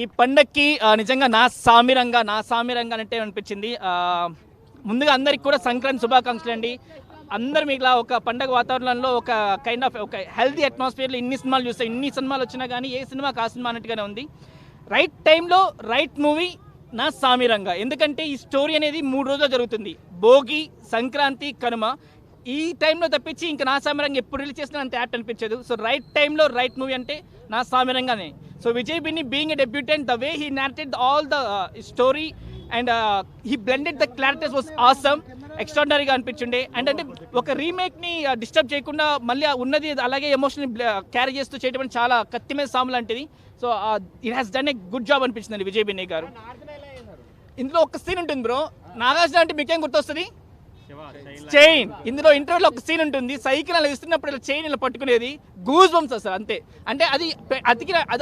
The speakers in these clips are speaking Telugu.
ఈ పండక్కి నిజంగా నా సామిరంగా అంటే అనిపించింది. ముందుగా అందరికి కూడా సంక్రాంతి శుభాకాంక్షలు అండి. అందరు మీకు ఒక పండగ వాతావరణంలో ఒక కైండ్ ఆఫ్ ఒక హెల్తీ అట్మాస్ఫియర్లో ఇన్ని సినిమాలు చూస్తే ఇన్ని సినిమాలు వచ్చినా కానీ ఏ సినిమాకి ఆ సినిమా అన్నట్టుగానే ఉంది. రైట్ టైంలో రైట్ మూవీ నా సామిరంగా. ఎందుకంటే ఈ స్టోరీ అనేది 3 రోజులు జరుగుతుంది. భోగి, సంక్రాంతి, కనుమ. ఈ టైంలో తప్పించి ఇంకా నా సామిరంగా ఎప్పుడు రిలీజ్ చేసినా అంత యాప్ట్ అనిపించదు. సో రైట్ టైంలో రైట్ మూవీ అంటే నా సామిరంగానే. So Vijay Binni being a debutante, the way he narrated all the story and he blended the characters was awesome. ఎక్స్ట్రాడినరీగా అనిపించుండే. అండ్ అంటే ఒక రీమేక్ని డిస్టర్బ్ చేయకుండా మళ్ళీ ఉన్నది అలాగే ఎమోషనల్ క్యారీ చేస్తూ చేయడం చాలా కత్తిమీద సాము లాంటిది. So it has done a good job అనిపించిందండి విజయ్ బిన్ని గారు. ఇందులో ఒక సీన్ ఉంటుంది బ్రో, నాగార్జున అంటే మీకేం గుర్తొస్తుంది? చైన్. ఇందులో ఇంటర్వ్యూలో ఒక సీన్ ఉంటుంది, సైకిల్ అలా ఇస్తున్నప్పుడు ఇలా చైన్ ఇలా పట్టుకునేది. గూస్ బంప్స్ అసలు అంతే. అంటే అది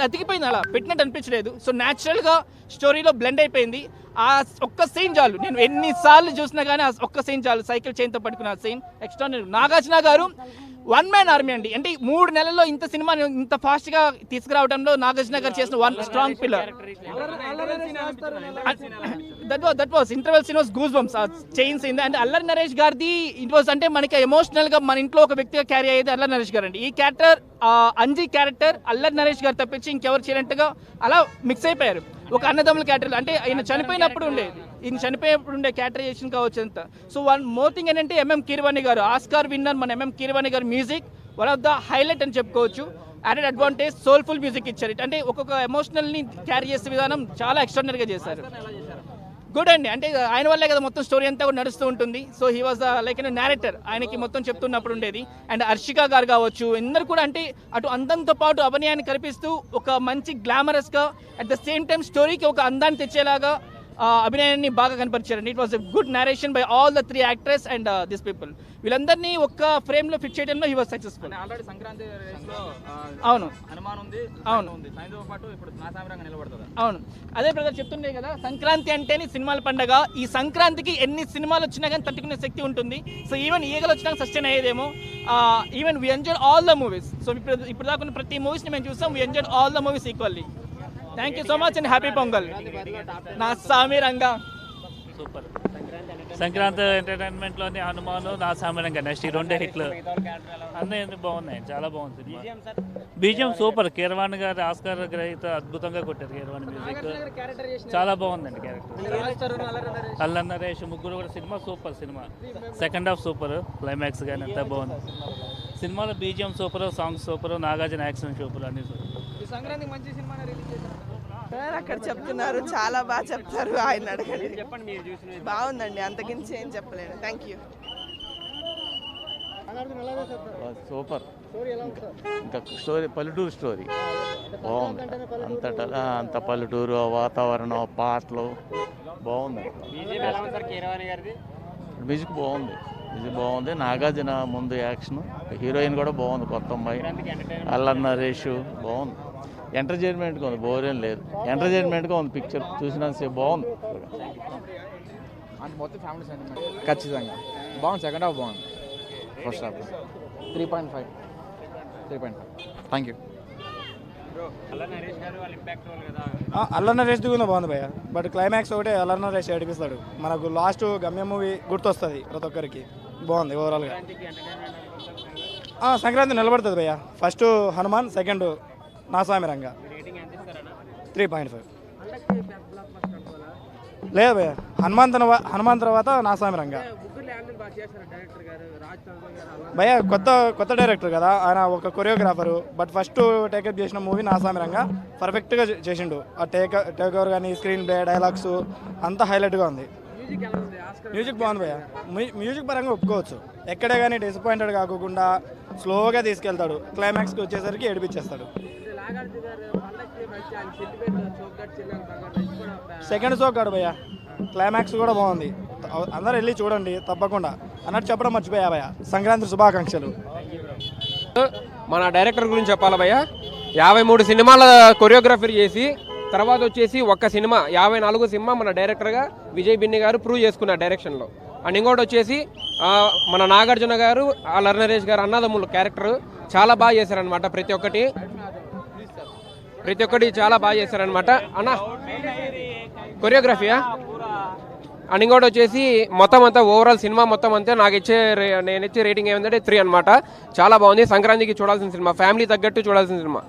అతికిపోయింది, అలా పెట్టినట్టు అనిపించలేదు. సో న్యాచురల్గా స్టోరీలో బ్లెండ్ అయిపోయింది. ఆ ఒక్క సీన్ చాలు, నేను ఎన్నిసార్లు చూసినా కానీ ఆ ఒక్క సీన్ చాలు, సైకిల్ చైన్తో పట్టుకున్న సీన్ ఎక్స్ట్రాడినరీ. నాగార్జున గారు వన్ మ్యాన్ ఆర్మీ అండి. అంటే 3 నెలల్లో ఇంత సినిమా ఇంత ఫాస్ట్గా తీసుకురావడంలో నాగార్జున గారు చేసిన one strong pillar. That was interval scene was goose bumps. ఆ chain scene and Allari Naresh గారిది ఇట్ వాస్ అంటే మనకి ఎమోషనల్గా మన ఇంట్లో ఒక వ్యక్తిగా క్యారీ అయ్యేది అల్లరి నరేష్ గారు అండి. ఈ క్యారెక్టర్ అంజీ క్యారెక్టర్ అల్లరి నరేష్ గారు తప్పించి ఇంకెవరు చేయనట్టుగా అలా మిక్స్ అయిపోయారు. ఒక అన్నదమ్ముల క్యారెక్టర్ అంటే ఆయన చనిపోయినప్పుడు ఉండేది, ఈయన చనిపోయినప్పుడు ఉండే క్యారెక్టరైజేషన్ కావచ్చు అంత. సో వన్ మోర్ థింగ్ ఏంటంటే ఎంఎం కీరవాణి గారు, ఆస్కార్ విన్నర్ మన ఎంఎం కీరవాణి గారు music one of the highlight అని చెప్పుకోవచ్చు. యాడెడ్ అడ్వాంటేజ్ సోల్ఫుల్ మ్యూజిక్ ఇచ్చారు. అంటే ఒక్కొక్క ఎమోషనల్ని క్యారీ చేసే విధానం చాలా ఎక్స్ట్రాడినరీగా చేశారు. గుడ్ అండి. అంటే ఆయన వల్లే కదా మొత్తం స్టోరీ అంతా కూడా నడుస్తూ ఉంటుంది. So he was like narrator, ఆయనకి మొత్తం చెప్తున్నప్పుడు ఉండేది. అండ్ హర్షిక గారు కావచ్చు, అందరు కూడా అంటే అటు అందంతో పాటు అభినయాన్ని కనిపిస్తూ ఒక మంచి గ్లామరస్గా అట్ ద సేమ్ టైం స్టోరీకి ఒక అందాన్ని తెచ్చేలాగా అభినయాన్ని బాగా కనపరిచారండి. It was a good narration by all the 3 actors and this people. వీళ్ళందరినీ ఒక్క ఫ్రేమ్లో ఫిట్ చేయడంలో he was successful. Already Sankranti అవును అనుమానం ఉంది, అవును పాటు ఇప్పుడు నా సామిరంగా నిలబడుతుంది. అవును, అదే బ్రదర్ చెప్తుండే కదా, సంక్రాంతి అంటేనే సినిమాల పండగ. ఈ సంక్రాంతికి ఎన్ని సినిమాలు వచ్చినా కానీ తట్టుకునే శక్తి ఉంటుంది. సో ఈవెన్ ఈగలు వచ్చినా సస్టైన్ అయ్యేదేమో. Even we enjoy all the movies. So ఇప్పుడు దాకా ప్రతి మూవీస్ని మేము చూసాం. We enjoy all the movies equally. Thank you so much and happy Pongal. Naa Saamiranga super. Sankranti ఎంటర్టైన్మెంట్లోని హనుమాను, నా సామిరంగా నెక్స్ట్ ఈ 2 హిట్లు అన్నీ బాగున్నాయి, చాలా బాగుంది సినిమా. BGM super. కీరవాణి గారు ఆస్కార్ గ్రహీత, అద్భుతంగా కొట్టారు కీరవాణి మ్యూజిక్. చాలా బాగుందండి క్యారెక్టర్. అల్లరి నరేష్ ముగ్గురు కూడా cinema super. Cinema second half super, climax కానీ అంతా బాగుంది. సినిమాలో BGM super, songs super, Nagarjuna action super, అన్ని సూపర్. సంక్రాంతికి మంచి సినిమా రిలీజ్ చేశారు అక్కడ చెప్తున్నారు, చాలా బాగా చెప్తారు. ఆయన అడగండి. బాగుందండి, అంతకించి ఏం చెప్పలేను. Thank you. సూపర్. ఇంకా స్టోరీ పల్లెటూరు స్టోరీ బాగుంది. అంత పల్లెటూరు వాతావరణం, పాటలు బాగుంది. మ్యూజిక్ బాగుంది. నాగార్జున ముందు యాక్షన్, హీరోయిన్ కూడా బాగుంది, కొత్త అమ్మాయి. అల్లరి నరేష్ బాగుంది. ఎంటర్టైన్మెంట్గా ఉంది, బోరేం లేదు. ఎంటర్టైన్మెంట్గా ఉంది. పిక్చర్ చూసినంతసేపు బాగుంది. మొత్తం ఫ్యామిలీ సెంటిమెంట్ ఖచ్చితంగా బాగుంది. సెకండ్ హాఫ్ బాగుంది. First half 3.5. Thank you. Allari Naresh కూడా బాగుంది భయ్య. బట్ క్లైమాక్స్ ఒకటే అల్లరి నరేష్ ఏడిపిస్తాడు. మనకు లాస్ట్ గమ్యం మూవీ గుర్తొస్తుంది ప్రతి ఒక్కరికి. బాగుంది ఓవరాల్గా. సంక్రాంతి నిలబడుతుంది భయ్య. ఫస్ట్ హనుమాన్, సెకండ్ నా సామిరంగా. 3.5. లేదు భయ్య, హనుమాన్ తర్వాత నా సామిరంగా. భయ్య కొత్త డైరెక్టర్ కదా ఆయన, ఒక కొరియోగ్రాఫరు. బట్ ఫస్ట్ టేకప్ చేసిన మూవీ నా సామిరంగా పర్ఫెక్ట్గా చేసిండు. ఆ టేక్ ఓవర్ కానీ, స్క్రీన్ ప్లే, డైలాగ్స్ అంతా హైలైట్గా ఉంది. మ్యూజిక్ బాగుంది భయ్య. మ్యూజిక్ పరంగా ఒప్పుకోవచ్చు. ఎక్కడే కానీ డిసప్పాయింటెడ్ కాకుండా స్లోగా తీసుకెళ్తాడు. క్లైమాక్స్కి వచ్చేసరికి ఏడిపించేస్తాడు. సెకండ్ షో కాడు భయ్య, క్లైమాక్స్ కూడా బాగుంది. అందరూ వెళ్ళి చూడండి తప్పకుండా. అన్నట్టు చెప్పడం మర్చిపోయా భయ్య, సంక్రాంతి శుభాకాంక్షలు. మన డైరెక్టర్ గురించి చెప్పాలా భయ్య, 53 సినిమాల కొరియోగ్రఫీ చేసి తర్వాత వచ్చేసి ఒక్క సినిమా 54 సినిమా మన డైరెక్టర్గా విజయ్ బిన్ని గారు ప్రూవ్ చేసుకున్నారు డైరెక్షన్లో. అండ్ ఇంకోటి వచ్చేసి మన నాగార్జున గారు, అల్లరి నరేష్ గారు అన్నదమ్ములు క్యారెక్టర్ చాలా బాగా చేశారనమాట. ప్రతి ఒక్కటి ప్రతి ఒక్కటి చాలా బాగా చేశారనమాట అన్న. కొరియోగ్రఫీయా అని కూడా వచ్చేసి మొత్తం అంతా ఓవరాల్ సినిమా మొత్తం అంతా నేను ఇచ్చే రేటింగ్ ఏమంటే 3 అనమాట. చాలా బాగుంది. సంక్రాంతికి చూడాల్సిన సినిమా, ఫ్యామిలీ తగ్గట్టు చూడాల్సిన సినిమా.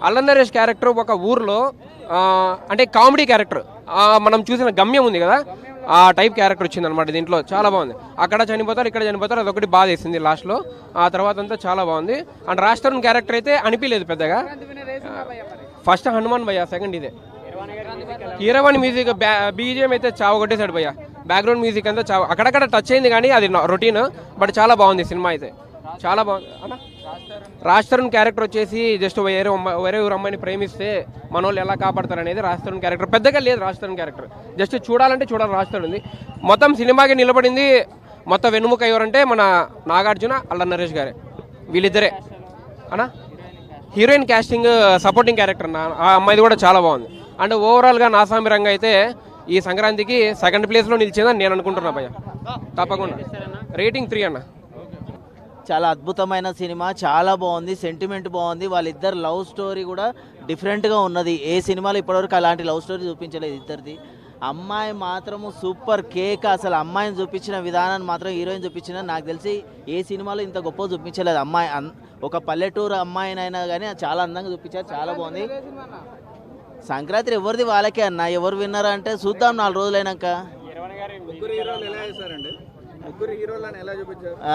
అల్లరి నరేష్ క్యారెక్టర్ ఒక ఊర్లో అంటే కామెడీ క్యారెక్టర్, మనం చూసిన గమ్యం ఉంది కదా, ఆ టైప్ క్యారెక్టర్ వచ్చింది అనమాట దీంట్లో. చాలా బాగుంది. అక్కడ చనిపోతారు, ఇక్కడ చనిపోతారు, అదొకటి బాధ వేసింది లాస్ట్లో. ఆ తర్వాత అంతా చాలా బాగుంది. అండ్ రాజ్ తరుణ్ క్యారెక్టర్ అయితే అనిపించలేదు పెద్దగా. ఫస్ట్ హనుమాన్ భయ్య, సెకండ్ ఇదే. కీరవాణి మ్యూజిక్ బీజిఎం అయితే చావ కొట్టేశాడు భయ్య. బ్యాక్గ్రౌండ్ మ్యూజిక్ అంతా చావ అక్కడక్కడ టచ్ అయింది కానీ అది రొటీన్, బట్ చాలా బాగుంది సినిమా అయితే. చాలా బాగుంది అన్న. రాజ్ తరుణ్ క్యారెక్టర్ వచ్చేసి జస్ట్ వేరే ఊరు అమ్మాయిని ప్రేమిస్తే మన వాళ్ళు ఎలా కాపాడతారు అనేది రాజ్ తరుణ్ క్యారెక్టర్. పెద్దగా లేదు రాజ్ తరుణ్ క్యారెక్టర్, జస్ట్ చూడాలంటే చూడాలి రాజ్ తరుణ్ ఉంది. మొత్తం సినిమాకి నిలబడింది మొత్తం వెన్నుముక ఎవరంటే మన నాగార్జున, అల్లరి నరేష్ గారే, వీళ్ళిద్దరే అన్న. హీరోయిన్ క్యాస్టింగ్, సపోర్టింగ్ క్యారెక్టర్ అన్న, ఆ అమ్మాయిది కూడా చాలా బాగుంది. అండ్ ఓవరాల్గా నాసామి రంగ అయితే ఈ సంక్రాంతికి సెకండ్ ప్లేస్లో నిలిచిందని నేను అనుకుంటున్నా భయ్య. తప్పకుండా రేటింగ్ 3 అన్న. చాలా అద్భుతమైన సినిమా, చాలా బాగుంది, సెంటిమెంట్ బాగుంది. వాళ్ళిద్దరు లవ్ స్టోరీ కూడా డిఫరెంట్గా ఉన్నది. ఏ సినిమాలో ఇప్పటివరకు అలాంటి లవ్ స్టోరీ చూపించలేదు ఇద్దరిది. అమ్మాయి మాత్రము సూపర్ కేక్. అసలు అమ్మాయిని చూపించిన విధానాన్ని మాత్రం హీరోయిన్ చూపించిన నాకు తెలిసి ఏ సినిమాలో ఇంత గొప్ప చూపించలేదు. అమ్మాయి ఒక పల్లెటూరు అమ్మాయినైనా కానీ చాలా అందంగా చూపించారు, చాలా బాగుంది. సంక్రాంతి ఎవరిది వాళ్ళకే అన్న, ఎవరు విన్నారా అంటే చూద్దాం 4 రోజులైనాక.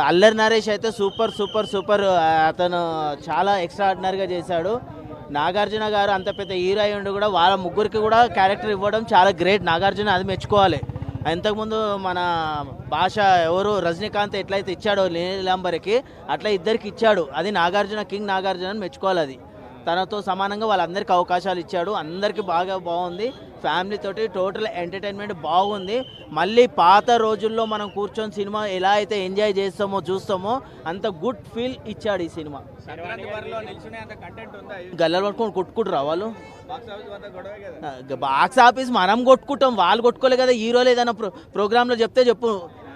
అల్లరి నరేష్ అయితే సూపర్ సూపర్ సూపర్, అతను చాలా ఎక్స్ట్రాడినరీగా చేశాడు. నాగార్జున గారు అంత పెద్ద హీరో అయి ఉండి కూడా వాళ్ళ ముగ్గురికి కూడా క్యారెక్టర్ ఇవ్వడం చాలా గ్రేట్. నాగార్జున అది మెచ్చుకోవాలి. ఇంతకుముందు మన భాష ఎవరు రజనీకాంత్ ఎట్లయితే ఇచ్చాడో నీలాంబరికి, అట్లా ఇద్దరికి ఇచ్చాడు. అది నాగార్జున, కింగ్ నాగార్జున అని మెచ్చుకోవాలి. అది తనతో సమానంగా వాళ్ళందరికీ అవకాశాలు ఇచ్చాడు. అందరికీ బాగా బాగుంది. ఫ్యామిలీ తోటి టోటల్ ఎంటర్టైన్మెంట్ బాగుంది. మళ్ళీ పాత రోజుల్లో మనం కూర్చొని సినిమా ఎలా అయితే ఎంజాయ్ చేస్తామో చూస్తామో అంత గుడ్ ఫీల్ ఇచ్చాడు ఈ సినిమా. గల్లలు పట్టుకొని కొట్టుకుంటారు వాళ్ళు. బాక్స్ ఆఫీస్ మనం కొట్టుకుంటాం, వాళ్ళు కొట్టుకోలే కదా. హీరోలు ఏదైనా ప్రోగ్రాంలో చెప్తే చెప్పు,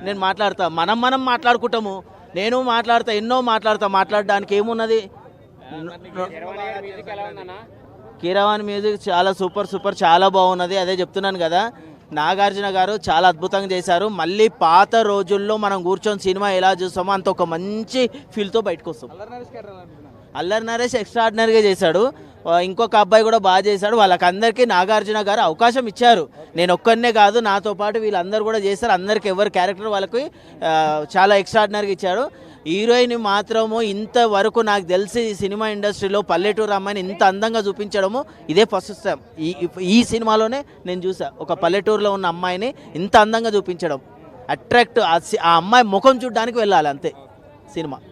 నేను మాట్లాడతా. మనం మాట్లాడుకుంటాము, నేను మాట్లాడతా, ఎన్నో మాట్లాడడానికి ఏమున్నది. కీరవాణి మ్యూజిక్ చాలా సూపర్ చాలా బాగున్నది. అదే చెప్తున్నాను కదా, నాగార్జున గారు చాలా అద్భుతంగా చేశారు. మళ్ళీ పాత రోజుల్లో మనం కూర్చొని సినిమా ఎలా చూస్తామో అంత ఒక మంచి ఫీల్తో బయటకు వస్తాం. అల్లరి నరేష్ ఎక్స్ట్రాడినరీగా చేశాడు. ఇంకొక అబ్బాయి కూడా బాగా చేశాడు. వాళ్ళకందరికీ నాగార్జున గారు అవకాశం ఇచ్చారు. నేను ఒక్కనే కాదు, నాతో పాటు వీళ్ళందరూ కూడా చేశారు. అందరికీ ఎవరి క్యారెక్టర్ వాళ్ళకి చాలా ఎక్స్ట్రాడినరీగా ఇచ్చాడు. హీరోయిన్ మాత్రము ఇంతవరకు నాకు తెలిసి సినిమా ఇండస్ట్రీలో పల్లెటూరు అమ్మాయిని ఇంత అందంగా చూపించడము ఇదే ఫస్ట్ టైం. ఈ సినిమాలోనే నేను చూసా ఒక పల్లెటూరులో ఉన్న అమ్మాయిని ఇంత అందంగా చూపించడం. అట్రాక్ట్, ఆ అమ్మాయి ముఖం చూడడానికి వెళ్ళాలి అంతే సినిమా.